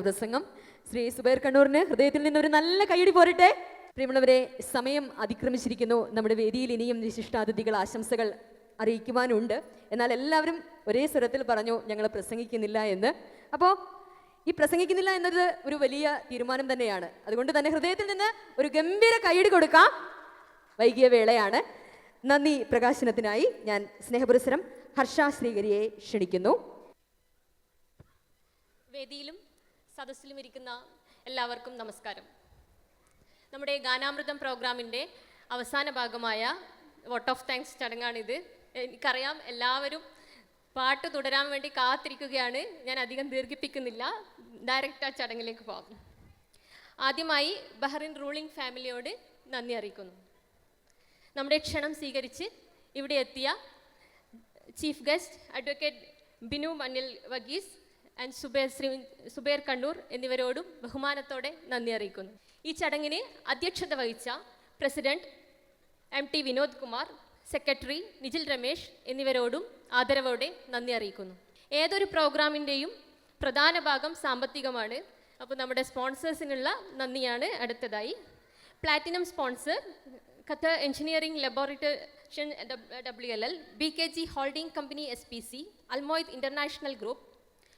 പ്രസംഗം ശ്രീ സുബൈർ കണ്ണൂരിന് ഹൃദയത്തിൽ നിന്നൊരു നല്ല കൈയടി പോരട്ടെ. പ്രിയമുള്ളവരെ, സമയം അതിക്രമിച്ചിരിക്കുന്നു. നമ്മുടെ വേദിയിൽ ഇനിയും വിശിഷ്ടാതിഥികൾ ആശംസകൾ അറിയിക്കുവാനുണ്ട്. എന്നാൽ എല്ലാവരും ഒരേ സ്വരത്തിൽ പറഞ്ഞു ഞങ്ങൾ പ്രസംഗിക്കുന്നില്ല എന്ന്. അപ്പോൾ ഈ പ്രസംഗിക്കുന്നില്ല എന്നത് ഒരു വലിയ തീരുമാനം തന്നെയാണ്. അതുകൊണ്ട് തന്നെ ഹൃദയത്തിൽ നിന്ന് ഒരു ഗംഭീര കൈയടി കൊടുക്കാം. വൈകിയ വേളയാണ്. നന്ദി പ്രകാശനത്തിനായി ഞാൻ സ്നേഹപുരസ്സരം ഹർഷ ശ്രീകരിയെ ക്ഷണിക്കുന്നു. വേദിയിലും സദസ്സിലും ഇരിക്കുന്ന എല്ലാവർക്കും നമസ്കാരം. നമ്മുടെ ഗാനാമൃതം പ്രോഗ്രാമിൻ്റെ അവസാന ഭാഗമായ വോട്ട് ഓഫ് താങ്ക്സ് ചടങ്ങാണിത്. എനിക്കറിയാം എല്ലാവരും പാട്ട് തുടരാൻ വേണ്ടി കാത്തിരിക്കുകയാണ്. ഞാൻ അധികം ദീർഘിപ്പിക്കുന്നില്ല, ഡയറക്റ്റ് ആ ചടങ്ങിലേക്ക് പോകാം. ആദ്യമായി ബഹ്റിൻ റൂളിംഗ് ഫാമിലിയോട് നന്ദി അറിയിക്കുന്നു. നമ്മുടെ ക്ഷണം സ്വീകരിച്ച് ഇവിടെ എത്തിയ chief guest advocate Binu Mannil Varghese and Zubair Kannur എന്നിവരോടും ബഹുമാനത്തോടെ നന്ദി അറിയിക്കുന്നു. ഈ ചടങ്ങിന് അധ്യക്ഷത വഹിച്ച president MT Vinod Kumar, secretary Nijil Ramesh എന്നിവരോടും ആദരവോടെ നന്ദി അറിയിക്കുന്നു. ഏതൊരു പ്രോഗ്രാമിൻ്റെയും പ്രധാന ഭാഗം സാമ്പത്തികമാണ്. അപ്പോൾ നമ്മുടെ സ്പോൺസേഴ്സിനുള്ള നന്ദിയാണ് അടുത്തതായി. Platinum sponsor Qatar engineering laboratory WLL, BKG holding company SPC, Almoayyed international group.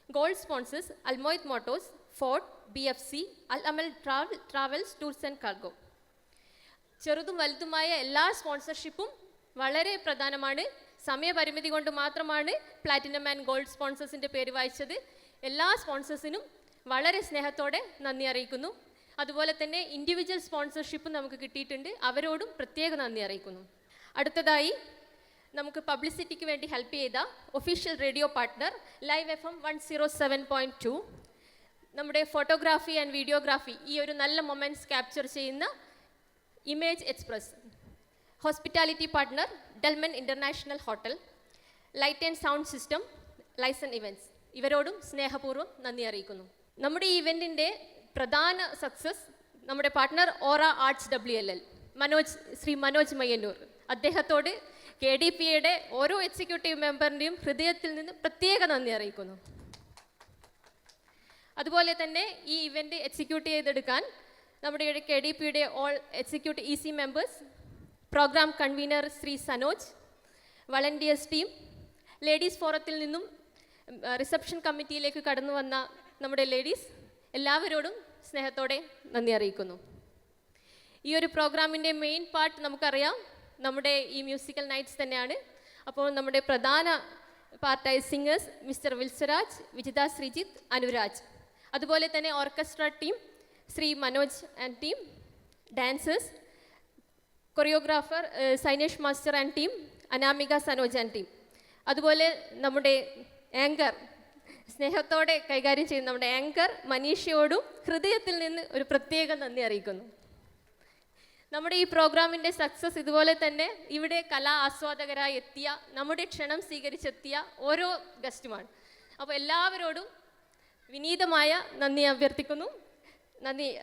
Gold sponsors Almoayyed motors, Ford, BFC, Al Amal travels, tours and cargo. ചെറുതും വലുതുമായ എല്ലാ സ്പോൺസർഷിപ്പും വളരെ പ്രധാനമാണ്. സമയപരിമിതി കൊണ്ട് മാത്രമാണ് പ്ലാറ്റിനം ആൻഡ് ഗോൾഡ് സ്പോൺസേഴ്സിൻ്റെ പേര് വായിച്ചത്. എല്ലാ സ്പോൺസേഴ്സിനും വളരെ സ്നേഹത്തോടെ നന്ദി അറിയിക്കുന്നു. അതുപോലെ തന്നെ ഇൻഡിവിജ്വൽ സ്പോൺസർഷിപ്പും നമുക്ക് കിട്ടിയിട്ടുണ്ട്. അവരോടും പ്രത്യേക നന്ദി അറിയിക്കുന്നു. അടുത്തതായി നമുക്ക് പബ്ലിസിറ്റിക്ക് വേണ്ടി ഹെൽപ്പ് ചെയ്ത official radio partner live FM 107.2, നമ്മുടെ ഫോട്ടോഗ്രാഫി ആൻഡ് വീഡിയോഗ്രാഫി ഈ ഒരു നല്ല മൊമെൻറ്റ്സ് ക്യാപ്ചർ ചെയ്യുന്ന image express, hospitality partner Delmon international hotel, light and sound system, liaison events ഇവരോടും സ്നേഹപൂർവ്വം നന്ദി അറിയിക്കുന്നു. നമ്മുടെ ഈ ഇവൻറ്റിൻ്റെ പ്രധാന സക്സസ് നമ്മുടെ partner Aura arts WLL Shri Manoj Mayyanur, അദ്ദേഹത്തോട് KDPയുടെ ഓരോ എക്സിക്യൂട്ടീവ് മെമ്പറിൻ്റെയും ഹൃദയത്തിൽ നിന്ന് പ്രത്യേക നന്ദി അറിയിക്കുന്നു. അതുപോലെ തന്നെ ഈ ഇവൻറ്റ് എക്സിക്യൂട്ട് ചെയ്തെടുക്കാൻ നമ്മുടെ KDPയുടെ all executive EC members, programme convener Shri Sanoj, volunteers team, ladies ഫോറത്തിൽ നിന്നും റിസപ്ഷൻ കമ്മിറ്റിയിലേക്ക് കടന്നു വന്ന നമ്മുടെ ലേഡീസ് എല്ലാവരോടും സ്നേഹത്തോടെ നന്ദി അറിയിക്കുന്നു. ഈ ഒരു പ്രോഗ്രാമിൻ്റെ മെയിൻ പാർട്ട് നമുക്കറിയാം, നമ്മുടെ ഈ മ്യൂസിക്കൽ നൈറ്റ്സ് തന്നെയാണ്. അപ്പോൾ നമ്മുടെ പ്രധാന പാർട്ടായ സിംഗേഴ്സ് മിസ്റ്റർ വിൽസരാജ്, വിജിത ശ്രീജിത്ത്, അനുരാജ്, അതുപോലെ തന്നെ orchestra team Shri Manoj and team, dancers, choreographer Sainesh master and team, Anamika Sanoj and team, അതുപോലെ നമ്മുടെ ആങ്കർ സ്നേഹത്തോടെ കൈകാര്യം ചെയ്യുന്ന നമ്മുടെ ആങ്കർ മനീഷയോടും ഹൃദയത്തിൽ നിന്ന് ഒരു പ്രത്യേക നന്ദി അറിയിക്കുന്നു. നമ്മുടെ ഈ പ്രോഗ്രാമിൻ്റെ സക്സസ് ഇതുപോലെ തന്നെ ഇവിടെ കലാ ആസ്വാദകരായി എത്തിയ, നമ്മുടെ ക്ഷണം സ്വീകരിച്ചെത്തിയ ഓരോ ഗസ്റ്റുമാണ്. അപ്പോൾ എല്ലാവരോടും വിനീതമായ നന്ദി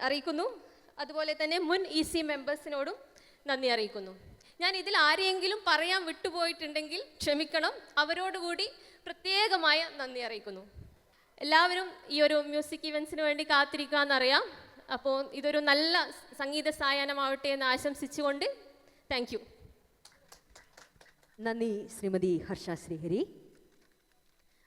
അറിയിക്കുന്നു. അതുപോലെ തന്നെ മുൻ EC മെമ്പേഴ്സിനോടും നന്ദി അറിയിക്കുന്നു. ഞാൻ ഇതിൽ ആരെയെങ്കിലും പറയാൻ വിട്ടുപോയിട്ടുണ്ടെങ്കിൽ ക്ഷമിക്കണം. അവരോടുകൂടി പ്രത്യേകമായ നന്ദി അറിയിക്കുന്നു. എല്ലാവരും ഈ ഒരു മ്യൂസിക് ഇവൻറ്റ്സിന് വേണ്ടി കാത്തിരിക്കുകയെന്നറിയാം. അപ്പോൾ ഇതൊരു നല്ല സംഗീത സായാഹ്നമാവട്ടെ എന്ന് ആശംസിച്ചുകൊണ്ട് താങ്ക് യു. നന്ദി ശ്രീമതി ഹർഷ ശ്രീഹരി.